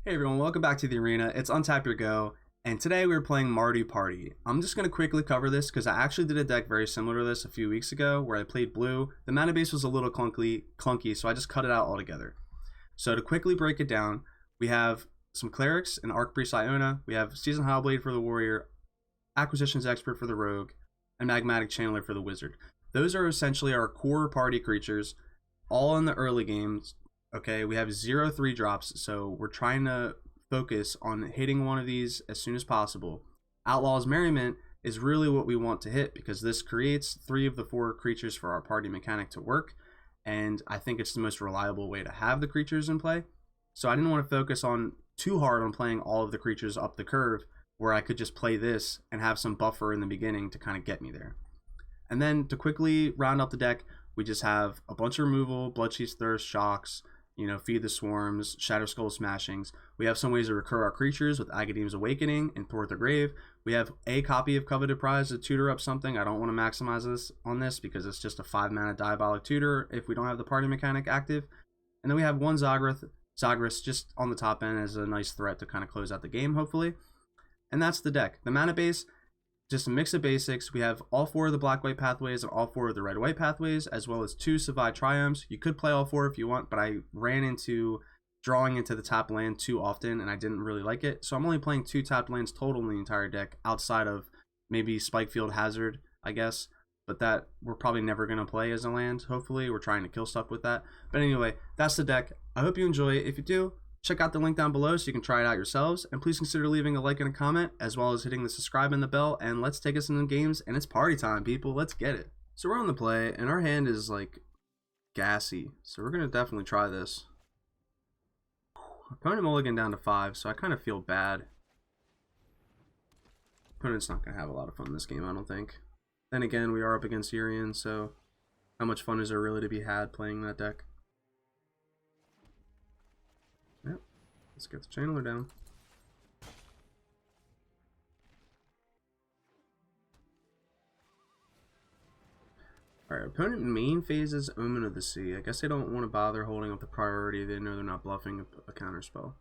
Hey everyone, welcome back to the arena. It's Untap Your Go, and today we're playing Mardu Party. I'm just going to quickly cover this because I actually did a deck very similar to this a few weeks ago where I played blue. The mana base was a little clunky, so I just cut it out altogether. So to quickly break it down, we have some Clerics and Archpriest of Iona. We have Seasoned Hallowblade for the Warrior, Acquisitions Expert for the Rogue, and Magmatic Channeler for the Wizard. Those are essentially our core party creatures, all in the early games. Okay, we have 0-3 drops, so we're trying to focus on hitting one of these as soon as possible. Outlaws Merriment is really what we want to hit because this creates 3 of the 4 creatures for our party mechanic to work, and I think it's the most reliable way to have the creatures in play. So I didn't want to focus on too hard on playing all of the creatures up the curve where I could just play this and have some buffer in the beginning to kind of get me there. And then to quickly round up the deck, we just have a bunch of removal, Bloodchief's Thirst, Shocks, Feed the Swarms, Shatterskull Smashings. We have some ways to recur our creatures with Agadeem's Awakening and Thwart the Grave. We have a copy of Coveted Prize to tutor up something. I don't want to maximize this on this because it's just a 5-mana Diabolic Tutor if we don't have the party mechanic active. And then we have one Zagras just on the top end as a nice threat to kind of close out the game, hopefully. And that's the deck. The mana base, just a mix of basics. We have all 4 of the black-white pathways and all 4 of the red-white pathways, as well as 2 Savai Triomes. You could play all 4 if you want, but I ran into drawing into the top land too often, and I didn't really like it. So I'm only playing 2 tapped lands total in the entire deck, outside of maybe Spikefield Hazard, I guess. But that we're probably never going to play as a land, hopefully. We're trying to kill stuff with that. But anyway, that's the deck. I hope you enjoy it. If you do, check out the link down below so you can try it out yourselves, and please consider leaving a like and a comment, as well as hitting the subscribe and the bell, and let's take us into the games, and it's party time, people. Let's get it. So we're on the play, and our hand is like gassy, so we're gonna definitely try this. Opponent mulligan down to 5, so I kind of feel bad. Opponent's not gonna have a lot of fun in this game, I don't think. Then again, we are up against Urian, so how much fun is there really to be had playing that deck? Yep, let's get the Channeler down. Alright, opponent main phase is Omen of the Sea. I guess they don't want to bother holding up the priority. They know they're not bluffing a counterspell.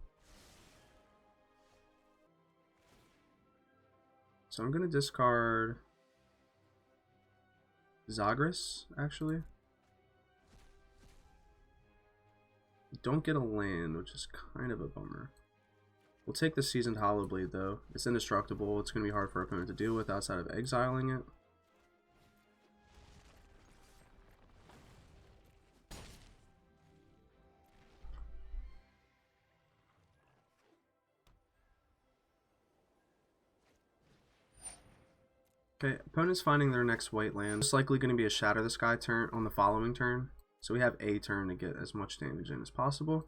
So I'm going to discard Zagras, actually. Don't get a land, which is kind of a bummer. We'll take the Seasoned Hallowblade, though. It's indestructible. It's going to be hard for our opponent to deal with outside of exiling it. Okay, opponent's finding their next white land. It's likely going to be a Shatter the Sky turn on the following turn. So we have a turn to get as much damage in as possible.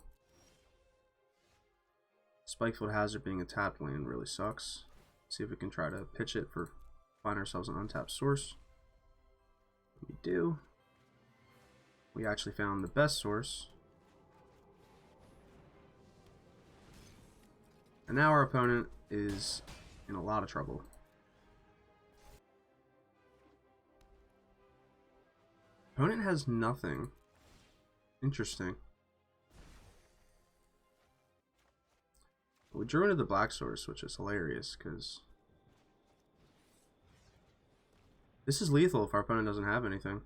Spikefield Hazard being a tapped land really sucks. See if we can try to pitch it for find ourselves an untapped source. We do. We actually found the best source. And now our opponent is in a lot of trouble. Opponent has nothing. Interesting. We drew into the black source, which is hilarious because this is lethal if our opponent doesn't have anything.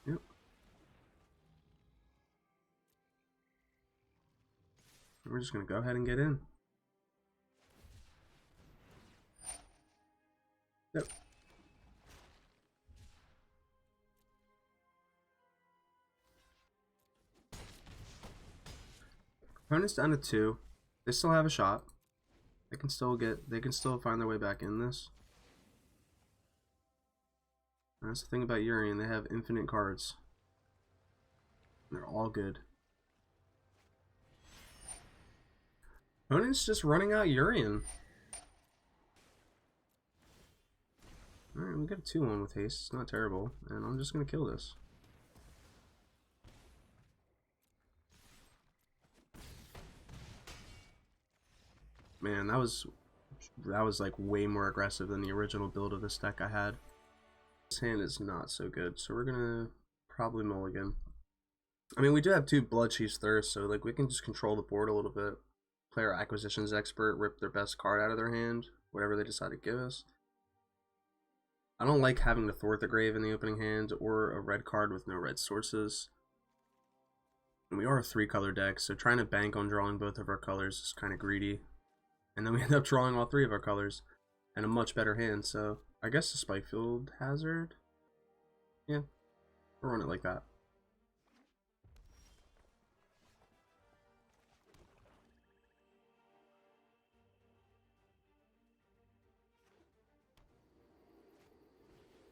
Yep. We're just going to go ahead and get in. Yep. Opponent's down to 2. They still have a shot. They can still find their way back in this. And that's the thing about Urian, they have infinite cards. And they're all good. Opponent's just running out Urian. Alright, we got a 2-1 with haste. It's not terrible. And I'm just gonna kill this. Man, that was like way more aggressive than the original build of this deck I had. This hand is not so good, so we're gonna probably mulligan. I mean, we do have 2 Bloodchief's Thirst, so like we can just control the board a little bit. Player Acquisitions Expert, rip their best card out of their hand, whatever they decide to give us. I don't like having to Thwart the Grave in the opening hand or a red card with no red sources. And we are a 3-color deck, so trying to bank on drawing both of our colors is kind of greedy. And then we end up drawing all 3 of our colors and a much better hand, so I guess the Spikefield Hazard. Yeah, we'll run it like that.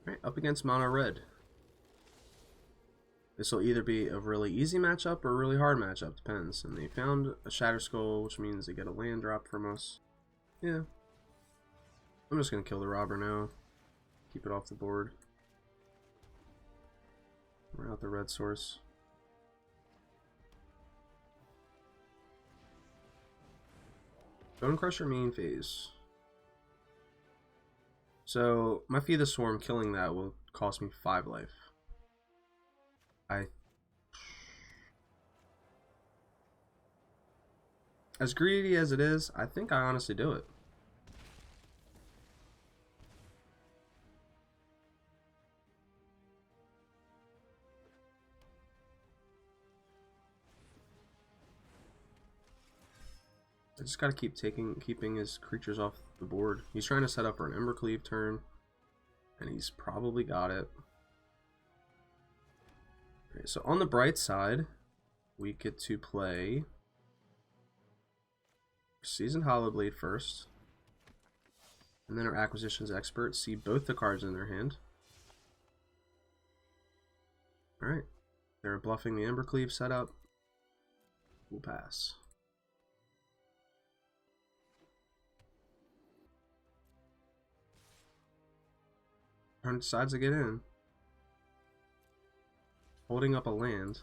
Alright, up against Mono Red. This will either be a really easy matchup or a really hard matchup, depends. And they found a Shatterskull, which means they get a land drop from us. Yeah. I'm just going to kill the robber now. Keep it off the board. Run out the red source. Bone Crusher main phase. So, my Feed the Swarm killing that will cost me 5 life. As greedy as it is, I think I honestly do it. I just gotta keep keeping his creatures off the board. He's trying to set up for an Embercleave turn, and he's probably got it. Okay, so on the bright side, we get to play Seasoned Hallowblade first, and then our Acquisitions Expert see both the cards in their hand. Alright, they're bluffing the Embercleave setup. We'll pass. Opponent decides to get in. Holding up a land.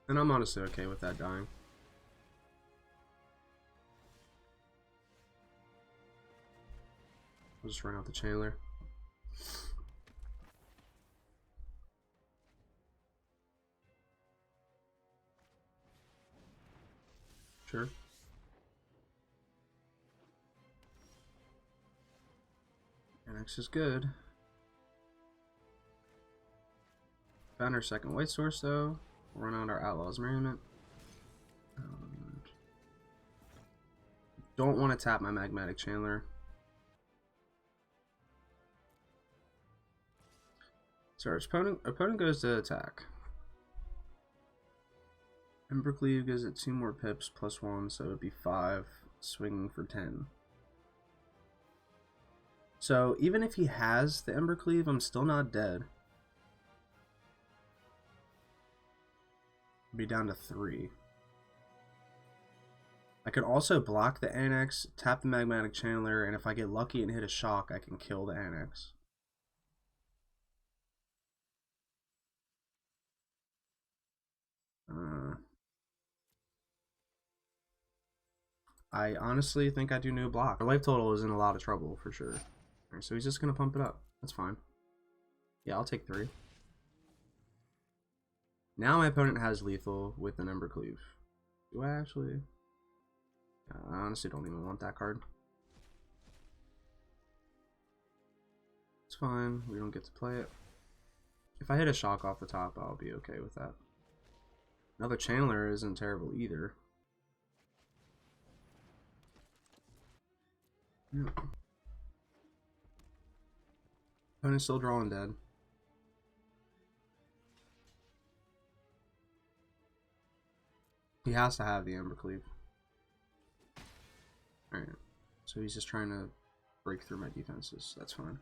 And I'm honestly okay with that dying. I'll just run out the Channeler. Sure. NX is good. Found our second white source though. We'll run out our Outlaws Merriment. Don't want to tap my Magmatic Channeler. So our opponent goes to attack. Embercleave gives it 2 more pips plus 1, so it'd be 5, swinging for 10. So even if he has the Embercleave, I'm still not dead. Be down to 3. I could also block the Annex, tap the Magmatic Channeler, and if I get lucky and hit a shock, I can kill the Annex. I honestly think I do new block. Our life total is in a lot of trouble for sure. Alright, so he's just gonna pump it up. That's fine. Yeah, I'll take 3. Now my opponent has lethal with an Embercleave. Do I actually? I honestly don't even want that card. It's fine. We don't get to play it. If I hit a shock off the top, I'll be okay with that. Another Channeler isn't terrible either. Yeah. Opponent's still drawing dead. He has to have the Embercleave. Alright. So he's just trying to break through my defenses. That's fine.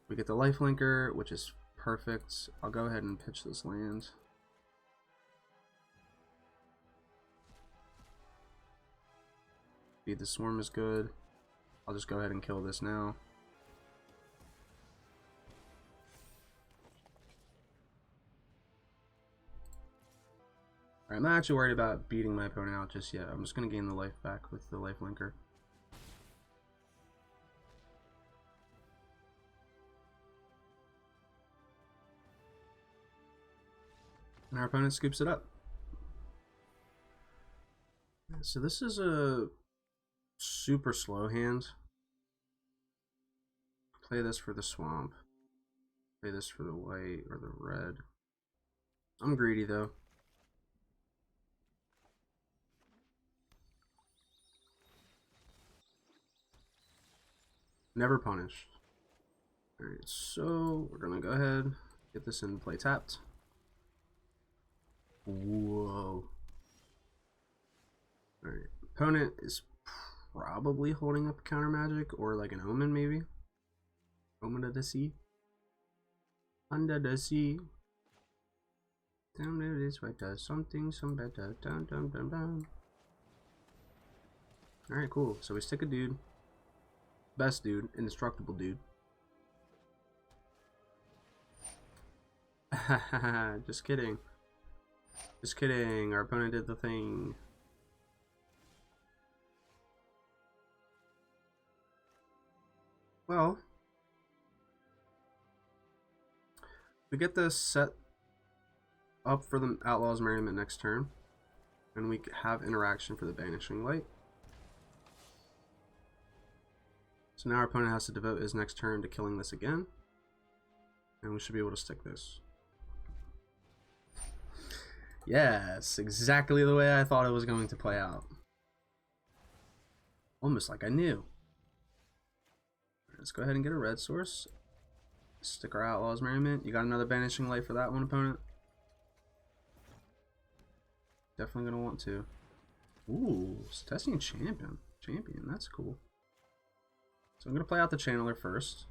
We get the lifelinker, which is perfect. I'll go ahead and pitch this land. Feed the Swarm is good. I'll just go ahead and kill this now. Alright, I'm not actually worried about beating my opponent out just yet. I'm just going to gain the life back with the lifelinker. And our opponent scoops it up. So this is a super slow hand. Play this for the swamp. Play this for the white or the red. I'm greedy though. Never punished. Alright, so we're gonna go ahead, get this in play tapped. Whoa. Alright, opponent is probably holding up counter magic or like an omen maybe. Omen of the sea. Under the sea. Down there is better. Something, some better. Down, down, down, down. Alright, cool. So we stick a dude. Best dude. Indestructible dude. Just kidding. Just kidding. Our opponent did the thing. Well, we get this set up for the Outlaws Merriment next turn, and we have interaction for the Banishing Light. So now our opponent has to devote his next turn to killing this again, and we should be able to stick this. Yes, exactly the way I thought it was going to play out. Almost like I knew. Let's go ahead and get a red source. Stick our Outlaws Merriment. You got another Banishing Light for that one, opponent? Definitely gonna want to. Ooh, testing champion. That's cool. So I'm gonna play out the Channeler first.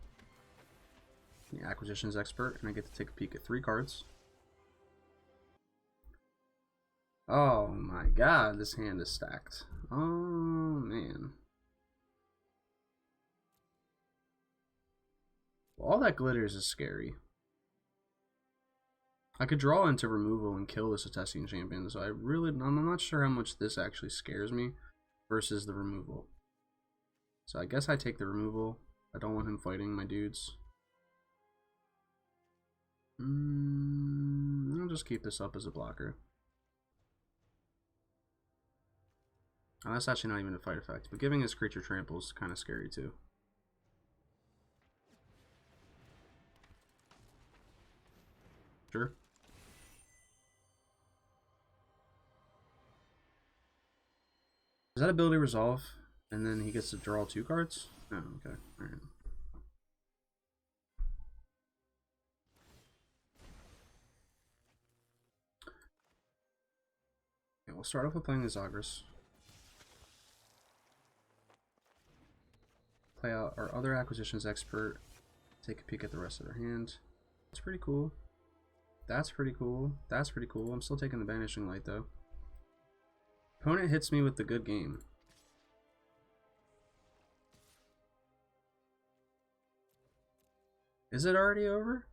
The Acquisitions Expert, and I get to take a peek at 3 cards. Oh my god, this hand is stacked. Oh man. Well, all that glitters is scary. I could draw into removal and kill this Attesting Champion, so I'm not sure how much this actually scares me versus the removal. So I guess I take the removal. I don't want him fighting my dudes. I'll just keep this up as a blocker. Oh, that's actually not even a fight effect, but giving his creature trample is kind of scary too. Sure. Does that ability resolve and then he gets to draw 2 cards? Oh, okay. Alright. Okay, we'll start off with playing the Zagras. Play out our other Acquisitions Expert. Take a peek at the rest of their hand. That's pretty cool. That's pretty cool. That's pretty cool. I'm still taking the Banishing Light though. Opponent hits me with the good game. Is it already over?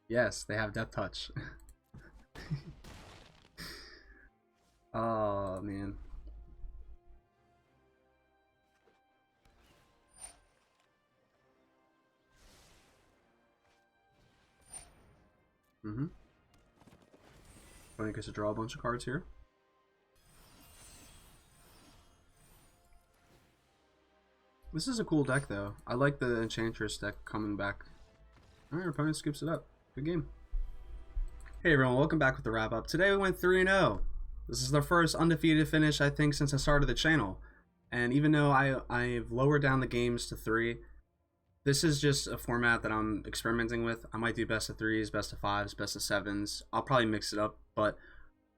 Yes, they have Death Touch. Oh man. Opponent gets to draw a bunch of cards here. This is a cool deck though. I like the Enchantress deck coming back. Alright, our opponent scoops it up. Good game. Hey everyone, welcome back with the wrap up. Today we went 3-0. This is the first undefeated finish I think since I started the channel. And even though I've lowered down the games to 3, this is just a format that I'm experimenting with. I might do best of 3s, best of 5s, best of 7s. I'll probably mix it up, but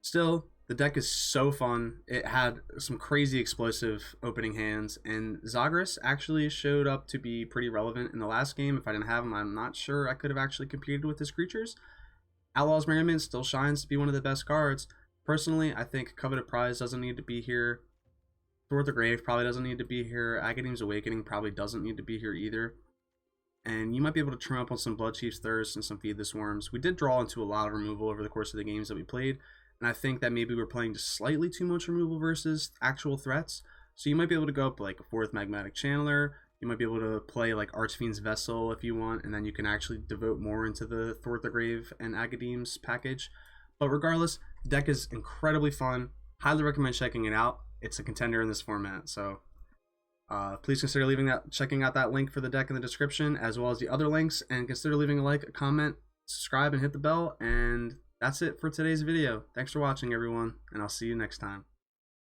still, the deck is so fun. It had some crazy explosive opening hands, and Zagras actually showed up to be pretty relevant in the last game. If I didn't have him, I'm not sure I could have actually competed with his creatures. Outlaws Merriment still shines to be one of the best cards. Personally, I think Coveted Prize doesn't need to be here. Thwart the Grave probably doesn't need to be here. Agadeem's Awakening probably doesn't need to be here either. And you might be able to trim up on some Bloodchief's Thirst and some Feed the Swarms. We did draw into a lot of removal over the course of the games that we played, and I think that maybe we're playing just slightly too much removal versus actual threats. So you might be able to go up like a 4th Magmatic Channeler, You might be able to play like Archfiend's Vessel if you want, and then you can actually devote more into the Thwart the Grave and Agadeem's package. But regardless, the deck is incredibly fun. Highly recommend checking it out. It's a contender in this format, so please consider checking out that link for the deck in the description, as well as the other links, and consider leaving a like, a comment, subscribe, and hit the bell. And that's it for today's video. Thanks for watching, everyone, and I'll see you next time.